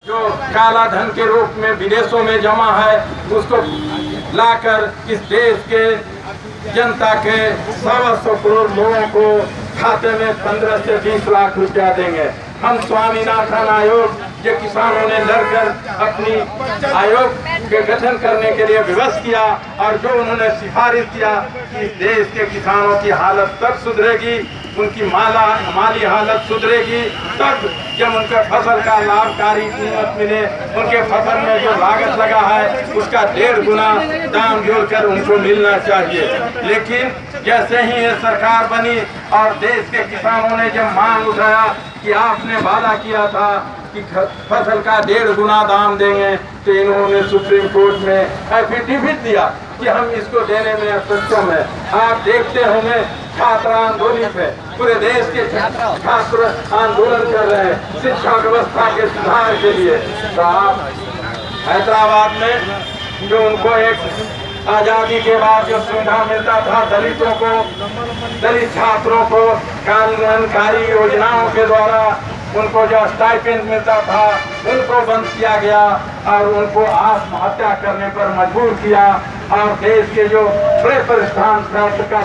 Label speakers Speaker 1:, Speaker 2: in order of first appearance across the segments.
Speaker 1: जो काला धन के रूप में विदेशों में जमा है, उसको लाकर इस देश के जनता के 125 करोड़ लोगों को खाते में 15 से 20 लाख रुपया देंगे। हम स्वामीनाथन आयोग जो किसानों ने लड़कर अपनी आयोग के गठन करने के लिए विवश किया और जो उन्होंने सिफारिश किया कि इस देश के किसानों की हालत तब सुधरेगी, उनकी माली हालत सुधरेगी तब जब उनके फसल का लाभकारी कीमत मिले, उनके फसल में जो लागत लगा है उसका 1.5 गुना दाम जोड़कर उनको मिलना चाहिए। लेकिन जैसे ही ये सरकार बनी और देश के किसानों ने जब मांग उठाया कि आपने वादा किया था कि फसल का 1.5 गुना दाम देंगे, तो इन्होंने सुप्रीम कोर्ट में एफिडेविट दिया कि हम इसको देने में सक्षम है। आप देखते होंगे छात्र आंदोलन पे पूरे देश के छात्र आंदोलन कर रहे हैं शिक्षा व्यवस्था के सुधार के लिए। तो आप हैदराबाद में जो उनको एक आजादी के बाद जो सुविधा मिलता था दलितों को, दलित छात्रों को कल्याणकारी योजनाओं के द्वारा उनको जो स्टाइपेंड मिलता था उनको बंद किया गया और उनको आत्महत्या करने पर मजबूर किया। और देश के जो बड़े प्रतिष्ठान प्राप्त का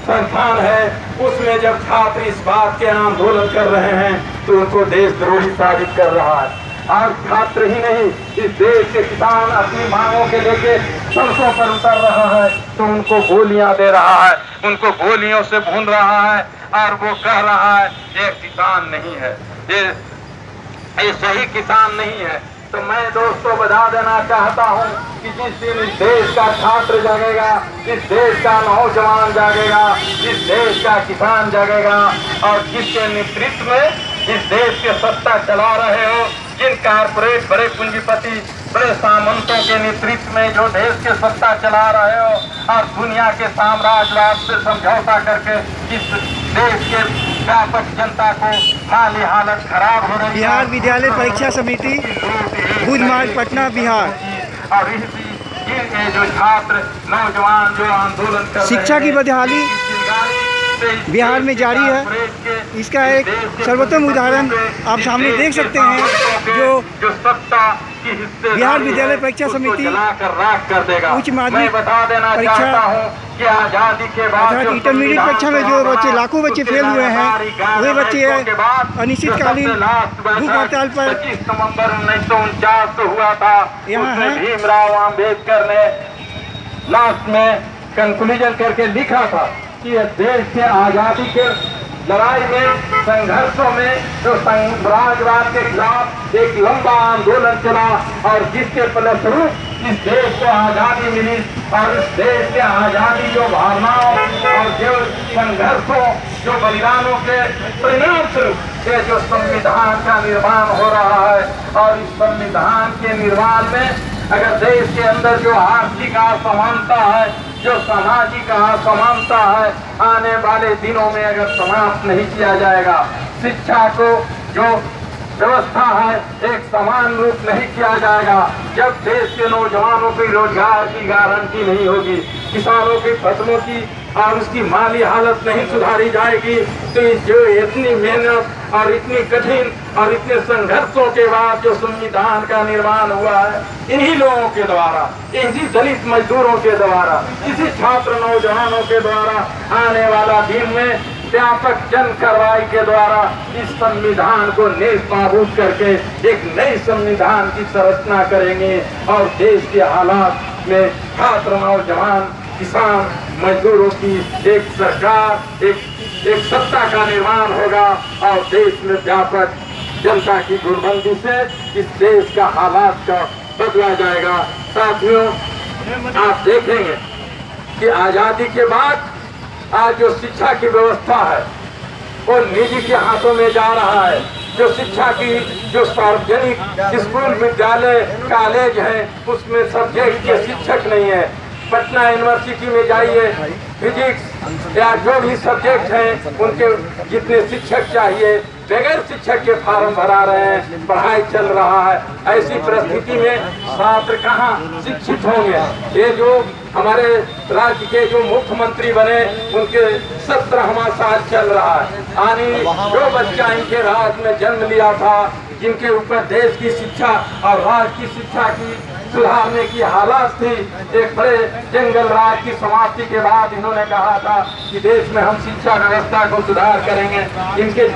Speaker 1: संस्थान है उसमें जब छात्र इस बात के आंदोलन कर रहे हैं तो उनको देशद्रोही साबित कर रहा है। और छात्र ही नहीं, इस देश के किसान अपनी मांगों के लेके सड़कों पर उतर रहा है तो उनको गोलियां दे रहा है, उनको गोलियों से भून रहा है और वो कह रहा है ये किसान नहीं है, ये सही किसान नहीं है। तो मैं दोस्तों बता देना चाहता हूँ कि जिस दिन इस देश का छात्र जागेगा, इस देश का नौजवान जागेगा, इस देश का किसान जागेगा और जिसके नेतृत्व में इस देश के सत्ता चला रहे हो, जिन कारपोरेट बड़े पूंजीपति बड़े सामंतों के नेतृत्व में जो देश के सत्ता चला रहे हो और दुनिया के साम्राज्यवाद से समझौता करके इस देश के व्यापक जनता को माली हालत खराब हो रही है।
Speaker 2: बिहार विद्यालय परीक्षा समिति भुज मार्ग पटना बिहार।
Speaker 1: और इनके जो छात्र नौजवान जो आंदोलन कर
Speaker 2: शिक्षा की बदहाली बिहार में जारी है। इसका एक सर्वोत्तम उदाहरण आप सामने देख सकते हैं जो
Speaker 1: सत्ता
Speaker 2: बिहार विद्यालय परीक्षा समिति उच्च माध्यमिक परीक्षा
Speaker 1: आजादी के बाद
Speaker 2: इंटरमीडिएट परीक्षा में जो बच्चे लाखों बच्चे फेल हुए हैं वही बच्चे अनिश्चितकालीन भूख हड़ताल पर
Speaker 1: 25 नवंबर 1949 को हुआ था।
Speaker 2: यहाँ है
Speaker 1: भीमराव अम्बेडकर ने लास्ट में कंक्लूजन करके लिखा था कि देश के आजादी के लड़ाई में संघर्षों में जो साम्राज्यवाद के खिलाफ एक लंबा आंदोलन चला और जिसके फलस्वरूप इस देश को आजादी मिली और इस देश के आजादी जो भावनाओं और जो संघर्षों जो बलिदानों के परिणाम स्वरूप ये जो संविधान का निर्माण हो रहा है। और इस संविधान के निर्माण में अगर देश के अंदर जो आर्थिक असमानता है, जो सामाजिक असमानता है, आने वाले दिनों में अगर समाप्त नहीं किया जाएगा, शिक्षा को जो व्यवस्था है एक समान रूप नहीं किया जाएगा, जब देश के नौजवानों को रोजगार की गारंटी नहीं होगी, किसानों की फसलों की और उसकी माली हालत नहीं सुधारी जाएगी, तो जो इतनी मेहनत और इतनी कठिन और इतने संघर्षों के बाद जो संविधान का निर्माण हुआ है इन्हीं लोगों के द्वारा, इन्हीं दलित मजदूरों के द्वारा, इसी छात्र नौजवानों के द्वारा आने वाला दिन में व्यापक जन कार्रवाई के द्वारा इस संविधान को नेस्त नाबूद करके एक नई संविधान की संरचना करेंगे और देश के हालात में छात्र नौजवान किसान मजदूरों की एक सरकार एक सत्ता का निर्माण होगा और देश में व्यापक जनता की गुटबंदी से इस देश का हालात का बदला जाएगा। साथियों, आप देखेंगे कि आजादी के बाद आज जो शिक्षा की व्यवस्था है वो निजी के हाथों में जा रहा है। जो शिक्षा की जो सार्वजनिक स्कूल विद्यालय कॉलेज हैं उसमें सब्जेक्ट के शिक्षक नहीं है। पटना यूनिवर्सिटी में जाइए, फिजिक्स या जो भी सब्जेक्ट हैं उनके जितने शिक्षक चाहिए बगैर शिक्षक के फार्म भरा रहे हैं, पढ़ाई चल रहा है। ऐसी परिस्थिति में छात्र कहाँ शिक्षित होंगे। ये जो हमारे राज्य के जो मुख्यमंत्री बने उनके 17वां साल चल रहा है। यानी जो बच्चा इनके राज्य में जन्म लिया था जिनके ऊपर देश की शिक्षा और राज्य की शिक्षा की सुधारने की हालात थी। एक बड़े जंगल राज की समाप्ति के बाद इन्होंने कहा था कि देश में हम शिक्षा व्यवस्था को सुधार करेंगे। इनके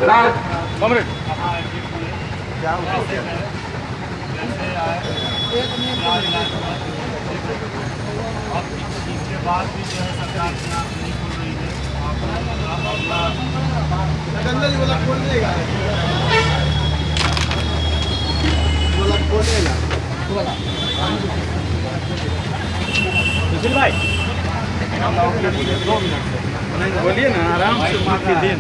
Speaker 1: राज
Speaker 3: इसके बाद भी जो है सरकार की आँख नहीं खुल रही है। भाई बोलिए ना, आराम से माफी दिन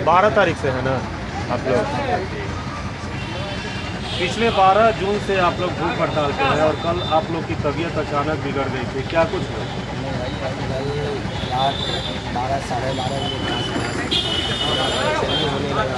Speaker 3: 12 तारीख से है ना आप लोग? पिछले 12 जून से आप लोग भूख हड़ताल पे हैं और कल आप लोग की तबीयत अचानक बिगड़ गई थी, क्या कुछ हुआ?
Speaker 4: रात 12 साढ़े 12 बजे